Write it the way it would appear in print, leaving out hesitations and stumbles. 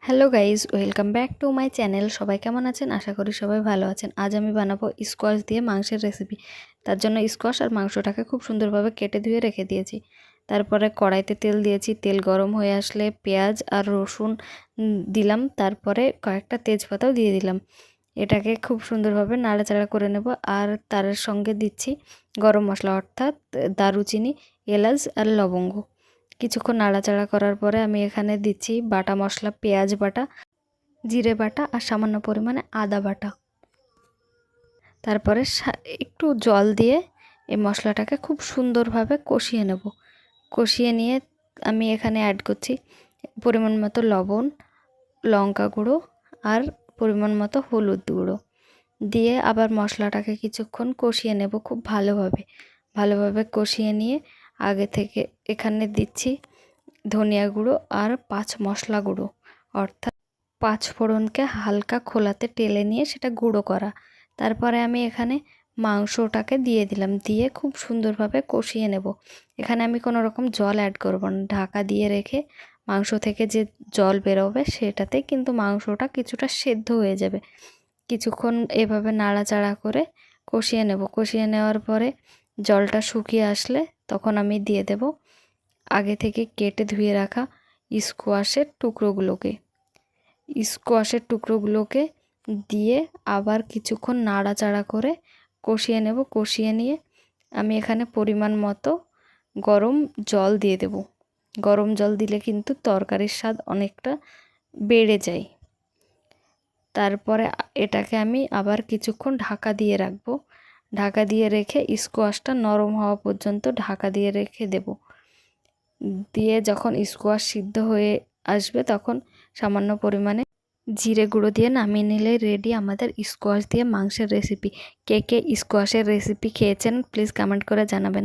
Hello guys, welcome back to my channel. সবাই কেমন আছেন? আশা করি সবাই ভালো আছেন। আজ আমি বানাবো স্কোয়াশ দিয়ে মাংসের রেসিপি। তার জন্য স্কোয়াশ আর মাংসটাকে খুব সুন্দরভাবে কেটে ধুয়ে রেখে দিয়েছি। তারপরে কড়াইতে তেল দিয়েছি। তেল গরম হয়ে আসলে পেঁয়াজ আর রসুন দিলাম। তারপরে কয়েকটা তেজপাতাও দিয়ে দিলাম। এটাকে খুব সুন্দরভাবে নাড়াচাড়া করে নেব। আর তার সঙ্গে দিচ্ছি গরম মশলা, অর্থাৎ দারুচিনি, এলাচ আর লবঙ্গ। কিছুক্ষণ নাড়াচাড়া করার পরে আমি এখানে দিচ্ছি বাটা মশলা, পেঁয়াজ বাটা, জিরে বাটা আর সামান্য পরিমাণে আদা বাটা। তারপরে একটু জল দিয়ে এই মশলাটাকে খুব সুন্দরভাবে কষিয়ে নেব। কষিয়ে নিয়ে আমি এখানে অ্যাড করছি পরিমাণ মতো লবণ, লঙ্কা গুঁড়ো আর পরিমাণ মতো হলুদ গুঁড়ো দিয়ে আবার মশলাটাকে কিছুক্ষণ কষিয়ে নেব খুব ভালোভাবে কষিয়ে নিয়ে আগে থেকে এখানে দিচ্ছি ধনিয়া গুঁড়ো আর 5 মশলা গুঁড়ো, অর্থাৎ 5 ফোড়নকে হালকা খোলাতে টেলে নিয়ে সেটা গুঁড়ো করা। তারপরে আমি এখানে মাংসটাকে দিয়ে দিলাম, দিয়ে খুব সুন্দরভাবে কষিয়ে নেব। এখানে আমি কোনো রকম জল অ্যাড করব না। ঢাকা দিয়ে রেখে মাংস থেকে যে জল বেরোবে সেটাতে কিন্তু মাংসটা কিছুটা সেদ্ধ হয়ে যাবে। কিছুক্ষণ এভাবে নাড়াচাড়া করে কষিয়ে নেব। কষিয়ে নেওয়ার পরে জলটা শুকিয়ে আসলে তখন আমি দিয়ে দেব আগে থেকে কেটে ধুয়ে রাখা স্কোয়াশের টুকরোগুলোকে দিয়ে আবার কিছুক্ষণ নাড়াচাড়া করে কষিয়ে নেব। কষিয়ে নিয়ে আমি এখানে পরিমাণ মতো গরম জল দিয়ে দেব। গরম জল দিলে কিন্তু তরকারির স্বাদ অনেকটা বেড়ে যায়। তারপরে এটাকে আমি আবার কিছুক্ষণ ঢাকা দিয়ে রাখবো। ঢাকা দিয়ে রেখে স্কোয়াশটা নরম হওয়া পর্যন্ত ঢাকা দিয়ে রেখে দেব। দিয়ে যখন স্কোয়াশ সিদ্ধ হয়ে আসবে তখন সামান্য পরিমাণে জিরে গুঁড়ো দিয়ে নামিয়ে নিলেই রেডি আমাদের স্কোয়াশ দিয়ে মাংসের রেসিপি। কে কে স্কোয়াশের রেসিপি খেয়েছেন প্লিজ কমেন্ট করে জানাবেন।